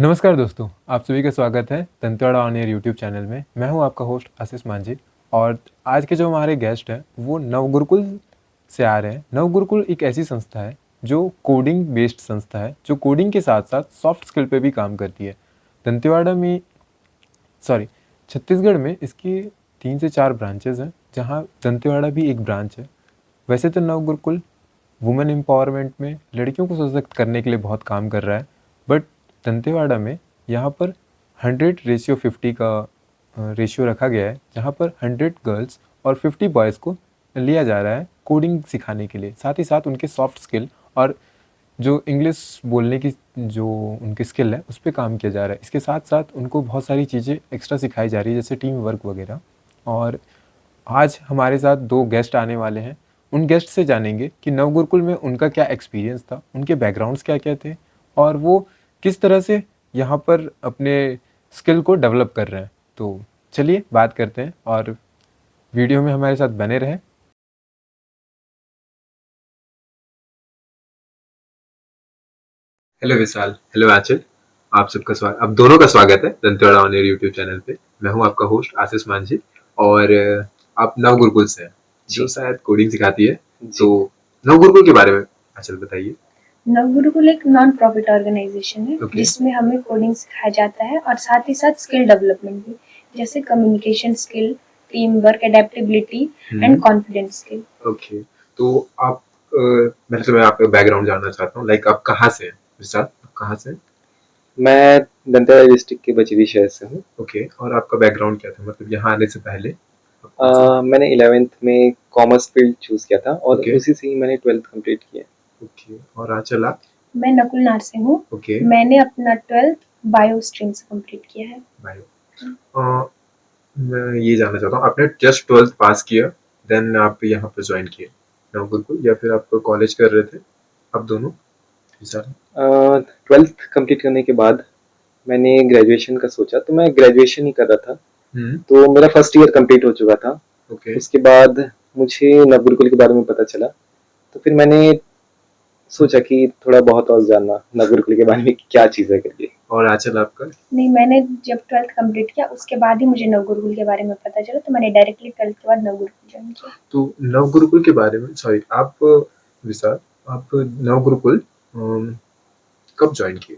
नमस्कार दोस्तों, आप सभी का स्वागत है Dantewada on air YouTube channel में। मैं हूं आपका होस्ट आशीष मांझी और आज के जो हमारे गेस्ट हैं वो नवगुरुकुल से आ रहे हैं। नवगुरुकुल एक ऐसी संस्था है जो कोडिंग बेस्ड संस्था है, जो कोडिंग के साथ साथ सॉफ्ट स्किल पे भी काम करती है। दंतेवाड़ा में छत्तीसगढ़ में इसकी 3 से 4 ब्रांचेज़ हैं, जहां दंतेवाड़ा भी एक ब्रांच है। वैसे तो नवगुरुकुल वुमेन एम्पावरमेंट में लड़कियों को सशक्त करने के लिए बहुत काम कर रहा है, बट दंतेवाड़ा में यहाँ पर 100:50 का रेशियो रखा गया है, जहाँ पर 100 गर्ल्स और 50 बॉयज़ को लिया जा रहा है कोडिंग सिखाने के लिए। साथ ही साथ उनके सॉफ्ट स्किल और जो इंग्लिश बोलने की जो उनकी स्किल है उस पे काम किया जा रहा है। इसके साथ साथ उनको बहुत सारी चीज़ें एक्स्ट्रा सिखाई जा रही है, जैसे टीम वर्क वगैरह। और आज हमारे साथ 2 गेस्ट आने वाले हैं। उन गेस्ट से जानेंगे कि नवगुरुकुल में उनका क्या एक्सपीरियंस था, उनके बैकग्राउंड्स क्या-क्या थे और वो किस तरह से यहाँ पर अपने स्किल को डेवलप कर रहे हैं। तो चलिए बात करते हैं और वीडियो में हमारे साथ बने रहें। हेलो विशाल, हेलो आंचल, आप दोनों का स्वागत है Dantewada on air YouTube channel पे। मैं हूँ आपका होस्ट आशीष मांझी और आप नवगुरुकुल से हैं, जो शायद कोडिंग सिखाती है। तो नवगुरुकुल के बारे में आंचल बताइए। नवगुरुकुल एक नॉन प्रॉफिट ऑर्गेनाइजेशन है जिसमें हमें कोडिंग सिखाया जाता है और साथ ही साथ स्किल डेवलपमेंट भी, जैसे communication skill, team work, adaptability and confidence skill. Okay, तो आप मतलब मैं आपका बैकग्राउंड जानना चाहता हूँ, लाइक आप कहाँ से हैं विशाल, आप कहाँ से हैं? मैं दंतेवाड़ा डिस्ट्रिक्ट के बचेली शहर से हूँ। ओके, और आपका बैकग्राउंड क्या था, मतलब यहाँ आने से पहले? मैंने 11th में कॉमर्स फील्ड चूज किया था और ओके। उसी से ही मैंने 12th कंप्लीट किया। ओके, और आंचल आप? मैं नकुल नार से हूँ। ओके। मैंने अपना 12th बायो स्ट्रीम से कंप्लीट किया है। बायो। मैं ये जानना चाहता हूँ, आपने जस्ट 12th पास किया, देन आप यहाँ पर ज्वाइन किए नवगुरुकुल, या फिर आप कॉलेज कर रहे थे? आप दोनों? विशाल? 12th कंप्लीट करने के बाद मैंने ग्रेजुएशन का सोचा, तो मैं ग्रेजुएशन ही कर रहा था। तो मेरा फर्स्ट ईयर कंप्लीट हो चुका था। ओके। उसके बाद मुझे नवगुरुकुल के बारे में पता चला, तो फिर मैंने सोचा कि थोड़ा बहुत और जानना नवगुरुकुल के बारे में क्या चीज़ है करके। और आंचल आपका? नहीं, मैंने जब 12th कंप्लीट किया उसके बाद ही मुझे नवगुरुकुल के बारे में पता चला, तो मैंने डायरेक्टली 12th के बाद नवगुरुकुल ज्वाइन किया। तो नवगुरुकुल के बारे में, सॉरी आप विशाल, आप नवगुरुकुल कब ज्वाइन किए?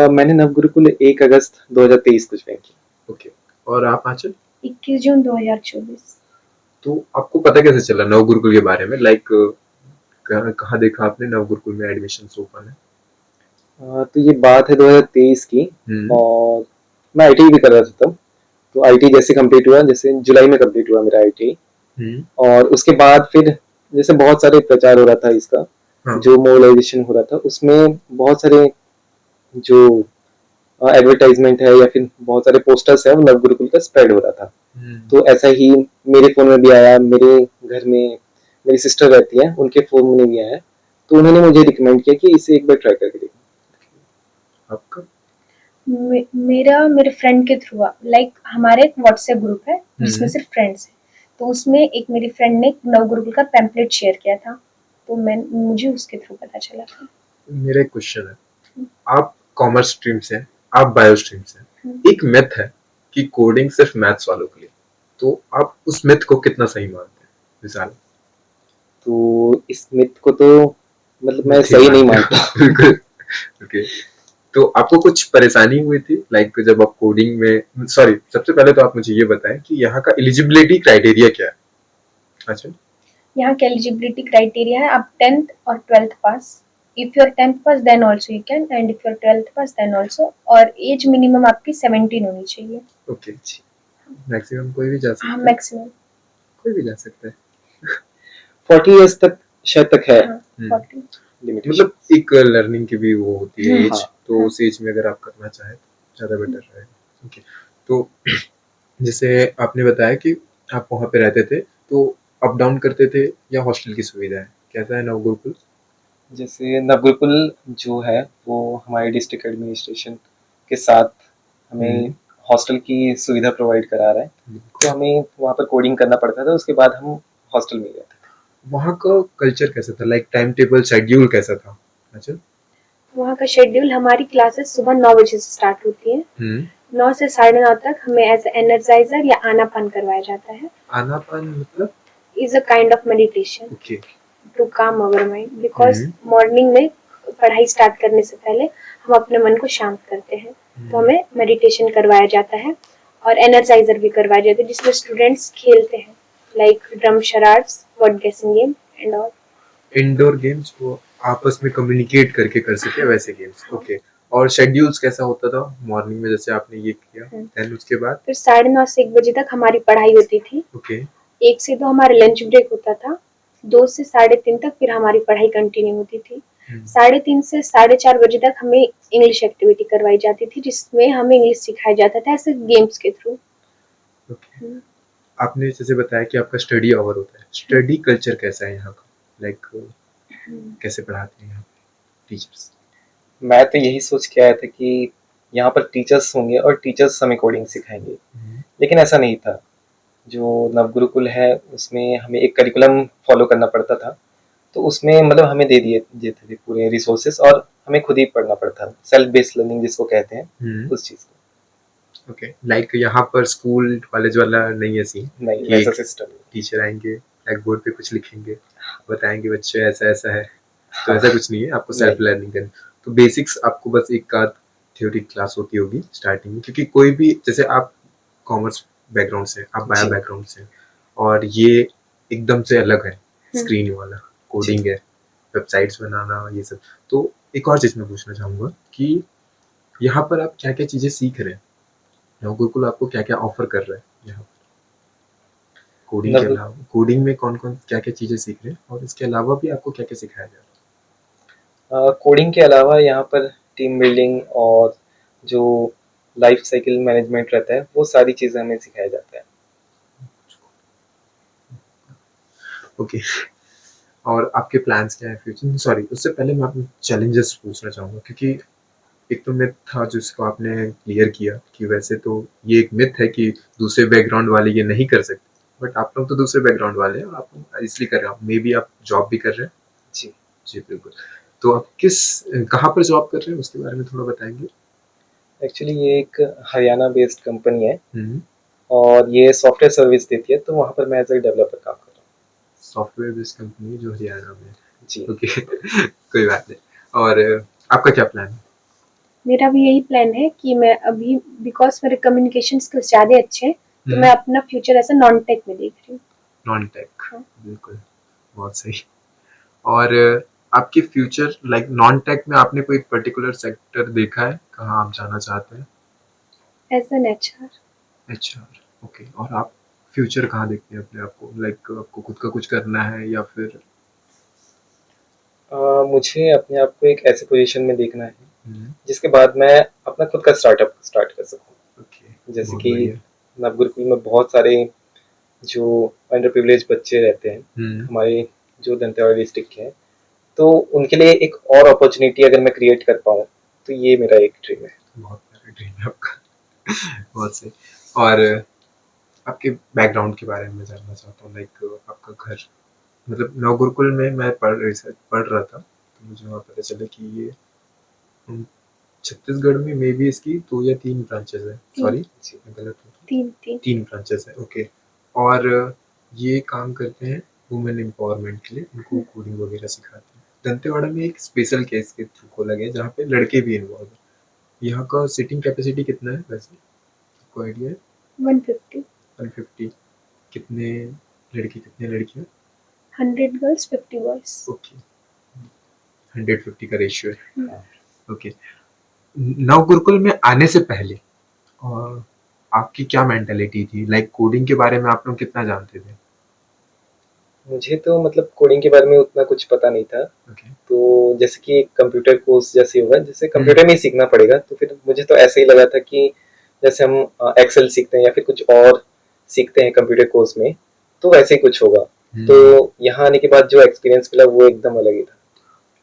मैंने नवगुरुकुल 1 अगस्त 2023 को ज्वाइन किया। ओके, और आप आंचल? 21 जून 2024। तो आपको पता कैसे चला नवगुरुकुल के बारे में, लाइक कहाँ देखा आपने नवगुरुकुल में एडमिशन ओपन है? तो ये बात है 2023 की और मैं आईटीआई भी कर रहा था तब। तो आईटीआई जैसे कंप्लीट हुआ, जैसे जुलाई में कंप्लीट हुआ मेरा आईटीआई, और उसके बाद फिर जैसे बहुत सारे प्रचार हो रहा था इसका, जो मोबिलाइजेशन हो रहा था, उसमें बहुत सारे जो एडवर्टाइजमेंट है या फिर बहुत सारे पोस्टर्स है वो नवगुरुकुल का स्प्रेड हो रहा था। तो ऐसा ही मेरे फोन में भी आया, मेरे घर में मेरी सिस्टर रहती है, उनके फोन में भी आया, तो उन्होंने मुझे रिकमेंड किया कि इसे एक बार ट्राई करके देखो। आपका? मेरा मेरे फ्रेंड के थ्रू, लाइक हमारे एक व्हाट्सएप ग्रुप है जिसमें सिर्फ फ्रेंड्स हैं, तो उसमें एक मेरी फ्रेंड ने नवगुरुकुल का पैम्पलेट शेयर किया था, तो मुझे उसके थ्रू पता चला था। मेरा एक क्वेश्चन है, आप कॉमर्स स्ट्रीम से हैं, आप बायो स्ट्रीम से हैं। एक मिथ है कि कोडिंग सिर्फ मैथ्स वालों के लिए, तो आप उस मिथ को कितना सही मानते हैं विशाल? तो इस मिथ को तो मतलब मैं सही नहीं मानता। बिल्कुल। ओके, तो आपको कुछ परेशानी हुई थी, लाइक जब आप कोडिंग में, सॉरी सबसे पहले तो आप मुझे ये बताएं कि यहाँ का एलिजिबिलिटी क्राइटेरिया क्या है? अच्छा, यहाँ का एलिजिबिलिटी क्राइटेरिया है आप 10th और 12th pass, if you are 10th pass then also you can, and if you are 12th pass then also, और एज मिनिमम आपकी 17 होनी चाहिए। ओके, मैक्सिमम कोई भी जा सकता है? हाँ, मैक्सिमम कोई भी जा सकता है। 40 इयर्स तक शायद तक है। हाँ, 40। मतलब एक लर्निंग की भी वो होती है एज, हाँ। तो उस एज में अगर आप करना चाहें तो ज़्यादा बेटर रहेगा। ओके, तो जैसे आपने बताया कि आप वहाँ पे रहते थे, तो अप डाउन करते थे या हॉस्टल की सुविधा है, कैसा है नवगुरुकुल? जैसे नवगुरुकुल जो है वो हमारे डिस्ट्रिक्ट एडमिनिस्ट्रेशन के साथ हमें हॉस्टल की सुविधा प्रोवाइड करा रहा है, तो हमें वहाँ पर कोडिंग करना पड़ता था, उसके बाद हम हॉस्टल में गए थे। वहाँ का कल्चर कैसा था, लाइक टाइम टेबल शेड्यूल कैसा था? अच्छा, वहाँ का शेड्यूल, हमारी क्लासेस सुबह 9 बजे से स्टार्ट होती है। 9 से 9:30 तक हमें एज एनर्जाइजर या आनापान करवाया जाता है। आनापान मतलब? Is a kind of meditation okay. To calm our mind, because morning में पढ़ाई स्टार्ट करने से पहले हम अपने मन को शांत करते हैं, तो हमें मेडिटेशन करवाया जाता है और एनर्जाइजर भी करवाया जाता है, जिसमें स्टूडेंट्स खेलते हैं लाइक ड्रम शराड्स, वर्ड गेसिंग game and all. Indoor games वो आपस में कम्युनिकेट करके कर सके वैसे गेम्स। ओके। और शेड्यूल्स कैसा होता था मॉर्निंग में, जैसे आपने ये किया, देन उसके बाद? फिर 9:30 से 1 बजे तक हमारी पढ़ाई होती थी। ओके। 1 से 2 हमारा लंच ब्रेक होता था। 2 से 3:30 तक फिर हमारी पढ़ाई कंटिन्यू होती थी। 3:30 से 4:30 बजे तक हमें इंग्लिश एक्टिविटी करवाई जाती थी, जिसमें हमें इंग्लिश सिखाया जाता था ऐसे गेम्स के थ्रू। ओके। आपने जैसे बताया कि आपका स्टडी आवर होता है, स्टडी कल्चर कैसा है यहाँ का, लाइक कैसे पढ़ाते हैं यहाँ पे टीचर्स? मैं तो यही सोच के आया था कि यहाँ पर टीचर्स होंगे और टीचर्स हमें कोडिंग सिखाएंगे, लेकिन ऐसा नहीं था। जो नवगुरुकुल है उसमें हमें एक करिकुलम फॉलो करना पड़ता था, तो उसमें मतलब हमें दे दिए देते थे पूरे रिसोर्सेस और हमें खुद ही पढ़ना पड़ता था, सेल्फ बेस्ड लर्निंग जिसको कहते हैं उस चीज़ को। ओके। लाइक यहाँ पर स्कूल कॉलेज वाला नहीं है सीन? नहीं, वैसा सिस्टम टीचर आएंगे, ब्लैक बोर्ड पे कुछ लिखेंगे, बताएंगे बच्चे ऐसा ऐसा है, तो ऐसा कुछ नहीं है, आपको सेल्फ लर्निंग करनी। तो बेसिक्स आपको बस एक आध थ्योरी क्लास होती होगी स्टार्टिंग में, क्योंकि कोई भी, जैसे आप कॉमर्स बैकग्राउंड से, आप बायो बैकग्राउंड से, और ये एकदम से अलग है, स्क्रीन वाला कोडिंग है, वेबसाइट्स बनाना, ये सब। तो एक और चीज़ मैं पूछना चाहूँगा कि यहाँ पर आप क्या क्या चीज़ें सीख रहे हैं, नवगुरुकुल आपको क्या क्या ऑफर कर रहा है यहाँ पर कोडिंग के अलावा? कोडिंग में कौन कौन क्या क्या चीज़ें सीख रहे हैं, और इसके अलावा भी आपको क्या क्या सिखाया जा रहा है? कोडिंग के अलावा यहाँ पर टीम बिल्डिंग और जो लाइफ साइकिल मैनेजमेंट रहता है, वो सारी चीज़ें हमें सिखाया जाता है। ओके। और आपके प्लान्स क्या है फ्यूचर? सॉरी, उससे पहले मैं आपसे चैलेंजेस पूछना चाहूँगा, क्योंकि एक तो मिथ था जिसको आपने क्लियर किया कि वैसे तो ये एक मिथ है कि दूसरे बैकग्राउंड वाले ये नहीं कर सकते, बट आप लोग तो दूसरे बैकग्राउंड वाले हैं और आप इसलिए कर रहे हो, मे बी आप जॉब भी कर रहे हैं। जी जी बिल्कुल। तो आप कहाँ पर जॉब कर रहे हैं, उसके बारे में थोड़ा बताएंगे? एक्चुअली ये एक हरियाणा बेस्ड कंपनी है और ये सॉफ्टवेयर सर्विस देती है, तो वहाँ पर मैं एज ए डेवलपर काम कर रहा हूँ। सॉफ्टवेयर बेस्ड कंपनी जो हरियाणा में? जी ओके। कोई बात नहीं। और आपका क्या प्लान है? मेरा भी यही प्लान है कि मैं अभी, बिकॉज मेरे कम्युनिकेशन स्किल्स ज़्यादा अच्छे हैं, तो मैं अपना फ्यूचर ऐसा नॉन टेक में देख रही हूँ। नॉन टेक, बिल्कुल, बहुत सही। और आपके फ्यूचर, लाइक नॉन टेक में आपने कोई पर्टिकुलर सेक्टर देखा है, कहाँ आप जाना चाहते हैं? As an HR। HR, okay. और आप फ्यूचर कहाँ देखते हैं अपने आप को, लाइक आपको खुद का कुछ करना है या फिर? मुझे अपने आप को एक ऐसी पोजीशन में देखना है जिसके बाद मैं अपना खुद का स्टार्टअप स्टार्ट कर सकूँ। ओके, जैसे बहुत कि बढ़िया। नवगुरुकुल में बहुत सारे जो अंडर प्रिविलेज बच्चे रहते हैं, हमारे जो दंतेवाड़ा डिस्ट्रिक्ट के हैं, तो उनके लिए एक और अपॉर्चुनिटी अगर मैं क्रिएट कर पाऊँ, तो ये मेरा एक ड्रीम है। बहुत प्यारा ड्रीम है आपका। बहुत सही। और आपके बैकग्राउंड के बारे में जानना चाहता हूँ, लाइक आपका घर, मतलब नवगुरुकुल में मैं पढ़ रहा था, तो मुझे वहाँ पता चला कि ये छत्तीसगढ़ में मे बी इसकी 2 या 3 ब्रांचेस है। सॉरी, मैं गलत हूँ। 3 ब्रांचेस है, ओके। और ये काम करते हैं वुमेन एम्पावरमेंट के लिए, उनको कोडिंग वगैरह सिखाते हैं। दंतेवाड़ा में एक स्पेशल केस के थ्रू खोला गया जहाँ पे लड़के भी इन्वॉल्व हैं। यहाँ का सीटिंग कैपेसिटी कितना है वैसे, आपको आइडिया है? 150। 150। कितने लड़के कितने लड़कियाँ? 100 गर्ल्स 50 बॉयज। ओके, 150 का रेशियो है। ओके। नवगुरुकुल में आने से पहले और आपकी क्या मेंटालिटी थी, लाइक कोडिंग के बारे में आप लोग कितना जानते थे? मुझे तो मतलब कोडिंग के बारे में उतना कुछ पता नहीं था। तो जैसे कि कंप्यूटर कोर्स जैसे होगा, जैसे कंप्यूटर में ही सीखना पड़ेगा, तो फिर मुझे तो ऐसे ही लगा था कि जैसे हम एक्सेल सीखते हैं या फिर कुछ और सीखते हैं कंप्यूटर कोर्स में, तो वैसे ही कुछ होगा। तो यहाँ आने के बाद जो एक्सपीरियंस मिला वो एकदम अलग ही था।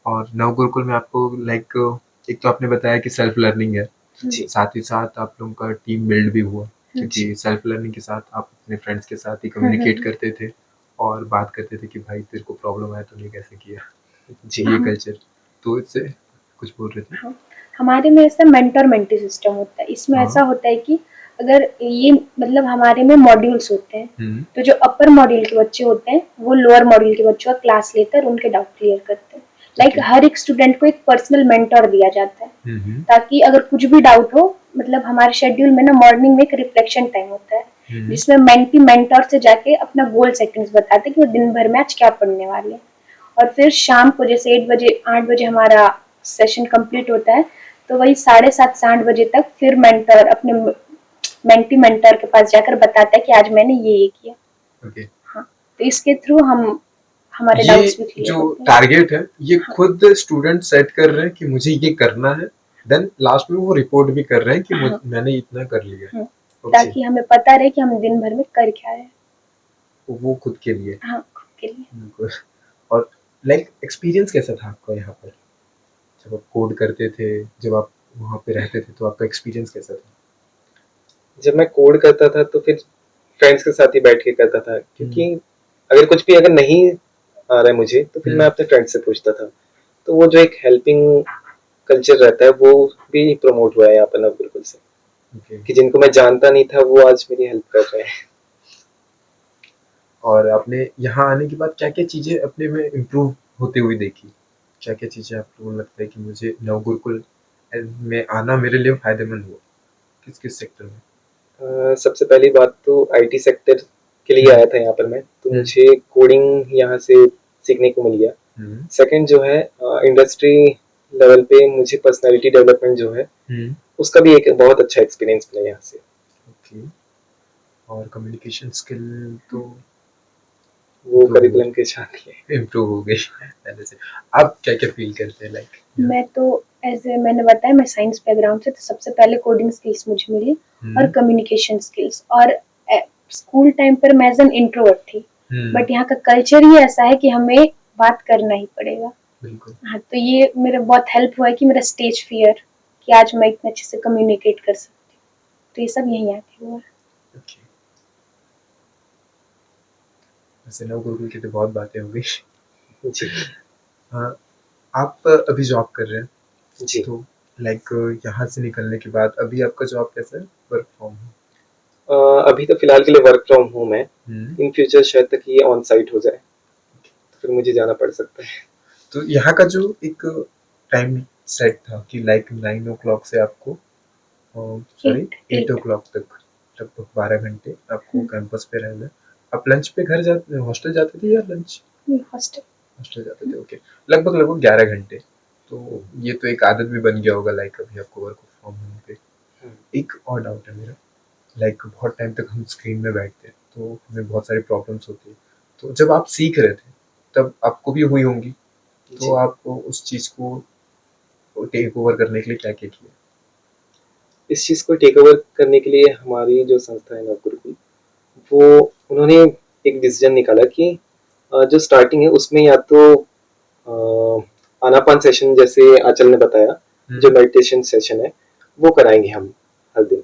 और नवगुरुकुल में आपको लाइक, एक तो आपने बताया कि सेल्फ लर्निंग है, साथ ही साथ आप लोगों का टीम बिल्ड भी हुआ, क्योंकि सेल्फ लर्निंग के साथ आप अपने फ्रेंड्स के साथ ही कम्युनिकेट करते थे और बात करते थे कि भाई तेरे को प्रॉब्लम है तूने कैसे किया, जी ये कल्चर। तो इससे कुछ बोल रहे थे? हाँ, हमारे में ऐसा मेंटर मेंटी सिस्टम होता है। इसमें हाँ। ऐसा होता है कि अगर ये मतलब हमारे में मॉड्यूल्स होते हैं, हम्म। तो जो अपर मॉड्यूल के बच्चे होते हैं वो लोअर मॉड्यूल के बच्चों का क्लास लेते हैं और उनके डाउट क्लियर करते हैं। Like Okay. हर एक स्टूडेंट को एक पर्सनल मेंटर दिया जाता है, हम्म। ताकि अगर कुछ भी डाउट हो, मतलब हमारे शेड्यूल में ना मॉर्निंग में एक रिफ्लेक्शन टाइम होता है, जिसमें मेंटी मेंटर से जाके अपना गोल सेटिंग्स बताते हैं कि वो दिन भर में आज क्या पढ़ने वाले हैं। और फिर शाम को जैसे 8 बजे हमारा सेशन कंप्लीट होता है, तो वही 7:30 से 8 बजे तक फिर मेंटर अपने मेंटी मेंटर के पास जाकर बताता है कि आज मैंने ये किया। Okay. हाँ, तो इसके थ्रू हम हमारे ये डाउट्स भी क्लियर जो होते हैं। टारगेट है ये हाँ। खुद स्टूडेंट सेट कर रहे हैं कि मुझे ये करना है, देन लास्ट में वो रिपोर्ट भी कर रहे हैं कि हाँ। मैंने इतना कर लिया। हाँ, Okay. ताकि हमें पता रहे कि हम दिन भर में कर क्या रहे हैं। वो खुद के लिए। हाँ, खुद के लिए। बिल्कुल। और लाइक एक्सपीरियंस कैसा था आपका यहाँ पर, जब आप कोड करते थे, जब आप वहाँ पे रहते थे, तो आपका एक्सपीरियंस कैसा था? जब मैं कोड करता था तो फिर फ्रेंड्स के साथ ही बैठ के करता था, क्योंकि अगर कुछ भी अगर नहीं आ रहा है मुझे तो फिर मैं अपने फ्रेंड से पूछता था। तो वो जो एक हेल्पिंग कल्चर रहता है वो भी प्रमोट हुआ है यहाँ पर नवगुरुकुल से, Okay. कि जिनको मैं जानता नहीं था वो आज मेरी हेल्प कर रहे हैं। और आपने यहाँ आने के बाद क्या क्या चीज़ें अपने में इम्प्रूव होते हुए देखी? क्या क्या चीज़ें आपको लगता है कि मुझे नवगुरुकुल में आना मेरे लिए फायदेमंद हुआ? किस किस सेक्टर में? सबसे पहली बात तो आईटी सेक्टर के लिए आया था यहाँ पर मैं, तो मुझे कोडिंग यहाँ से सीखने को मिल गया। सेकंड जो है इंडस्ट्री लेवल पे मुझे पर्सनालिटी डेवलपमेंट जो है उसका भी एक बहुत अच्छा एक्सपीरियंस मिला यहाँ से। ओके। और कम्युनिकेशन स्किल तो वो करिकुलम के साथ ही इम्प्रूव हो गई पहले से। आप क्या क्या फील करते हैं लाइक? मैं तो ऐसे मैंने बताया मैं साइंस बैकग्राउंड से, तो सबसे पहले कोडिंग स्किल्स मुझे मिली और कम्युनिकेशन स्किल्स। और स्कूल टाइम पर मैं एज एन इंट्रोवर्ट थी, बट यहाँ का कल्चर ही ऐसा है कि हमें बात करना ही पड़ेगा। बिल्कुल। हाँ, तो ये मेरा बहुत हेल्प हुआ है कि मेरा स्टेज फियर, कि आज मैं इतने अच्छे से कम्युनिकेट कर सकती हूँ, तो ये सब यहीं आके हुआ है। Okay. वैसे नवगुरुकुल की तो बहुत बातें हो गई। जी। हाँ, आप अभी जॉब कर रहे हैं जी। तो लाइक यहाँ से निकलने के बाद अभी आपका जॉब कैसा है, वर्क फ्रॉम होम? अभी तो फिलहाल के लिए वर्क फ्रॉम होम है। इन फ्यूचर शायद तक ये ऑन साइट हो जाए, तो फिर मुझे जाना पड़ सकता है। तो यहाँ का जो एक टाइम सेट था कि लाइक 9 o'clock से आपको 8 o'clock तक लगभग 12 घंटे आपको कैंपस पे रहना है। आप लंच पे घर जाते, हॉस्टल जाते थे या लंच? हॉस्टल जाते थे। ओके। लगभग 11 घंटे। तो ये तो एक आदत भी बन गया होगा लाइक अभी आपको वर्क फ्रॉम होम पे। एक और डाउट है मेरा, लाइक बहुत टाइम तक हम स्क्रीन में बैठते हैं तो हमें बहुत सारी प्रॉब्लम्स होती है। तो जब आप सीख रहे थे तब आपको भी हुई होंगी, तो आप उस चीज़ को टेक ओवर करने के लिए क्या क्या किया? इस चीज़ को टेक ओवर करने के लिए हमारी जो संस्था है नवगुरुकुल, वो उन्होंने एक डिसीजन निकाला कि जो स्टार्टिंग है उसमें या तो आनापान सेशन जैसे आंचल ने बताया, जो मेडिटेशन सेशन है वो कराएंगे हम हर दिन।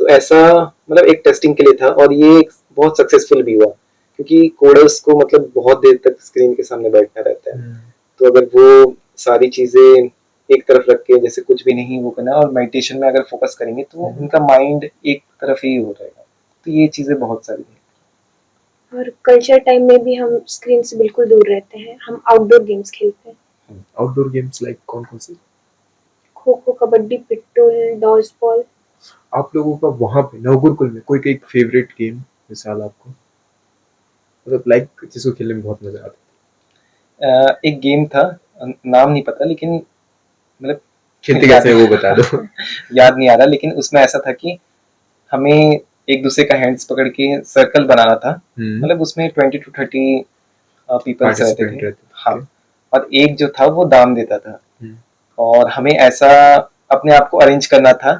तो ऐसा मतलब एक टेस्टिंग के लिए था और ये बहुत सक्सेसफुल भी हुआ, क्योंकि कोडर्स को मतलब बहुत देर तक स्क्रीन के सामने बैठना रहता है। तो अगर वो सारी चीज़ें एक तरफ रख के जैसे कुछ भी नहीं वो करना और मेडिटेशन में अगर फोकस करेंगे तो उनका माइंड एक तरफ ही हो जाएगा। तो ये चीज़ें बहुत सारी हैं। और कल्चर टाइम में भी हम स्क्रीन से बिल्कुल दूर रहते हैं, हम आउटडोर गेम्स खेलते हैं। आउटडोर गेम्स लाइक कौन कौन से? Kho kho, kabaddi, पिट्टूल, Dodge ball. आप लोगों का वहाँ पे नवगुरुकुल में कोई एक फेवरेट गेम मिसाल आपको, मतलब लाइक जिसको खेलने में बहुत मजा आता? एक गेम था, नाम नहीं पता, लेकिन मतलब खेलते कैसे है वो बता दो। याद नहीं आ रहा, लेकिन उसमें ऐसा था कि हमें एक दूसरे का हैंड्स पकड़ के सर्कल बनाना था। मतलब उसमें 20 to 30 पीपल्स रहते थे। हाँ, और एक जो था वो दाम देता था और हमें ऐसा अपने आप को अरेंज करना था,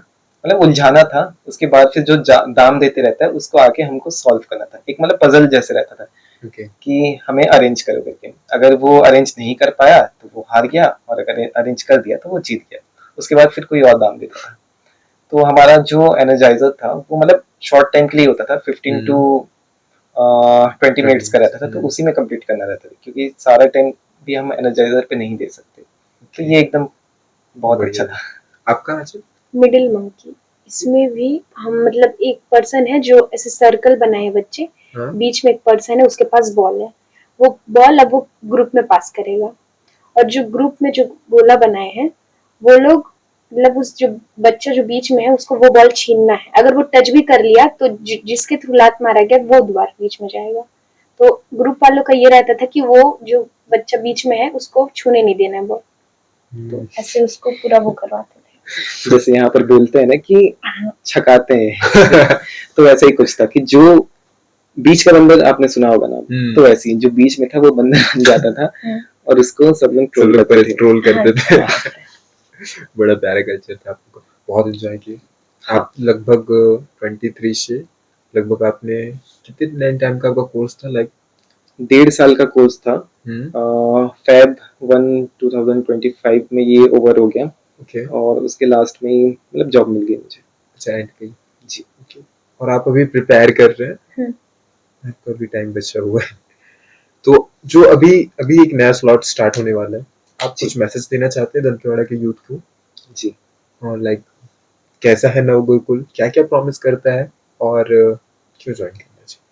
मतलब उलझाना था। उसके बाद फिर जो दाम देते रहता है उसको आके हमको सॉल्व करना था। एक मतलब पजल जैसे रहता था कि हमें अरेंज करो करके। अगर वो अरेंज नहीं कर पाया तो वो हार गया, और अगर अरेंज कर दिया तो वो जीत गया। उसके बाद फिर कोई और दाम देता था। तो हमारा जो एनर्जाइजर था वो मतलब शॉर्ट टाइम के लिए होता था, 15 to 20 मिनट्स का रहता था। तो उसी में कंप्लीट करना रहता था, क्योंकि सारा टाइम भी हम एनर्जाइजर पे नहीं दे सकते। तो ये एकदम बहुत बढ़िया। अच्छा था। आपका आंचल? मिडिल मंकी, इसमें भी हम मतलब एक पर्सन है जो ऐसे सर्कल बनाए बच्चे, हाँ बीच में एक पर्सन है, उसके पास बॉल है, वो बॉल अब वो ग्रुप में पास करेगा, और जो ग्रुप में जो गोला बनाए हैं वो लोग मतलब उस जो बच्चा जो बीच में है उसको वो बॉल छीनना है, अगर वो टच भी कर लिया तो जिसके थ्रू लात मारा गया वो दोबारा बीच में जाएगा। तो ग्रुप वालों का ये रहता था कि वो जो बच्चा बीच में है उसको छूने नहीं देना है बॉल, तो ऐसे उसको पूरा वो करवाते थे। जैसे यहाँ पर बोलते हैं ना कि छकाते हैं तो वैसे ही कुछ था कि जो बीच का बंदर, आपने सुना होगा ना, तो वैसे ही जो बीच में था वो बंदर बन जाता था और उसको सब लोग ट्रोल करते थे। बड़ा प्यारा कल्चर था, आपको बहुत एंजॉय किया। आप लगभग 23 से लगभग आपने कितने टाइम का आपका कोर्स था? लाइक 1.5 साल का कोर्स था। Feb 1 2025 में ये ओवर हो गया। ओके। और उसके लास्ट में ही मतलब जॉब मिल गई मुझे। अच्छा, एंड पे जी। ओके। और आप अभी प्रिपेयर कर रहे हैं, आपका भी टाइम बचा हुआ है, तो जो अभी अभी एक नया स्लॉट स्टार्ट होने वाला है, आप कुछ मैसेज देना चाहते हैं दंतेवाड़ा के यूथ को? जी। और लाइक कैसा है नव गुरुकुल, क्या क्या प्रॉमिस करता है, और क्यों ज्वाइन करना चाहिए?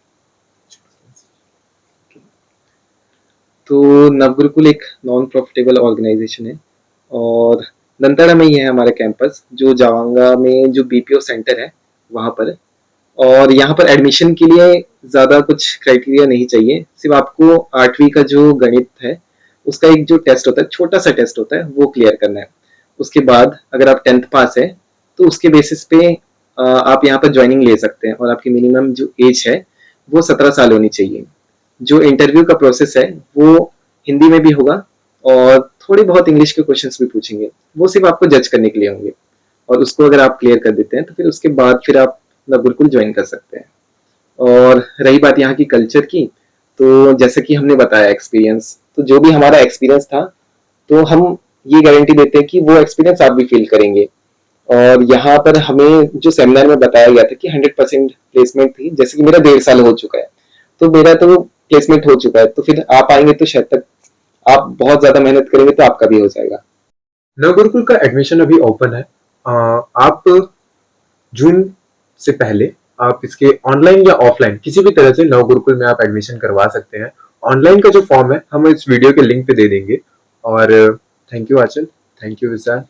तो नवगुरुकुल एक नॉन प्रॉफिटेबल ऑर्गेनाइजेशन है और दंताड़ा में ही है हमारा कैंपस, जो जावांगा में जो बीपीओ सेंटर है वहाँ पर। और यहाँ पर एडमिशन के लिए ज़्यादा कुछ क्राइटेरिया नहीं चाहिए, सिर्फ आपको 8वीं का जो गणित है उसका एक जो टेस्ट होता है, छोटा सा टेस्ट होता है, वो क्लियर करना है। उसके बाद अगर आप 10th पास है तो उसके बेसिस पे आप यहाँ पर ज्वाइनिंग ले सकते हैं और आपकी मिनिमम जो एज है वो 17 साल होनी चाहिए। जो इंटरव्यू का प्रोसेस है वो हिंदी में भी होगा और थोड़ी बहुत इंग्लिश के क्वेश्चंस भी पूछेंगे, वो सिर्फ आपको जज करने के लिए होंगे, और उसको अगर आप क्लियर कर देते हैं तो फिर उसके बाद फिर आप बिल्कुल ज्वाइन कर सकते हैं। और रही बात यहाँ की कल्चर की, तो जैसे कि हमने बताया एक्सपीरियंस, तो जो भी हमारा एक्सपीरियंस था तो हम ये गारंटी देते हैं कि वो एक्सपीरियंस आप भी फील करेंगे। और यहाँ पर हमें जो सेमिनार में बताया गया था कि 100% प्लेसमेंट थी, जैसे कि मेरा 1.5 साल हो चुका है तो मेरा तो प्लेसमेंट हो चुका है, तो फिर आप आएंगे तो शायद तक आप बहुत ज्यादा मेहनत करेंगे तो आपका भी हो जाएगा। नव गुरुकुल का एडमिशन अभी ओपन है। आप जून से पहले आप इसके ऑनलाइन या ऑफलाइन किसी भी तरह से नव गुरुकुल में आप एडमिशन करवा सकते हैं। ऑनलाइन का जो फॉर्म है हम इस वीडियो के लिंक पे दे देंगे। और thank you Aanchal, thank you Vishal,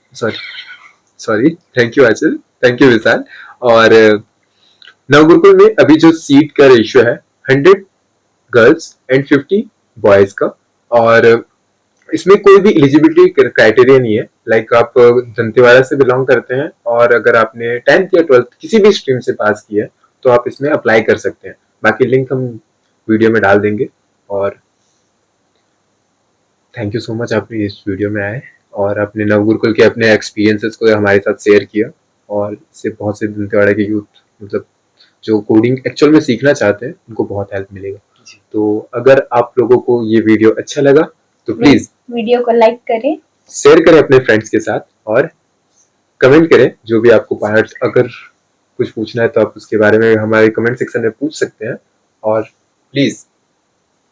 sorry thank you Aanchal, thank you Vishal. और नव गुरुकुल में अभी जो सीट का रेशियो है 100 गर्ल्स एंड 50 बॉयज का, और इसमें कोई भी एलिजिबिलिटी क्राइटेरिया नहीं है। लाइक आप दंतेवाड़ा से बिलोंग करते हैं और अगर आपने 10th या 12th किसी भी स्ट्रीम से पास किया है तो आप इसमें अप्लाई कर सकते हैं। बाकी लिंक हम वीडियो में डाल देंगे। और थैंक यू सो मच, आप इस वीडियो में आए और अपने नव गुरुकुल के अपने एक्सपीरियंसेस को हमारे साथ शेयर किया, और इससे बहुत से दंतेवाड़ा के यूथ मतलब जो कोडिंग एक्चुअल में सीखना चाहते हैं उनको बहुत हेल्प मिलेगा। तो अगर आप लोगों को ये वीडियो अच्छा लगा तो प्लीज वीडियो को लाइक करें, शेयर करें अपने फ्रेंड्स के साथ, और कमेंट करें जो भी आपको पार्ट्स, अगर कुछ पूछना है तो आप उसके बारे में हमारे कमेंट सेक्शन में पूछ सकते हैं। और प्लीज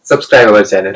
सब्सक्राइब अवर चैनल।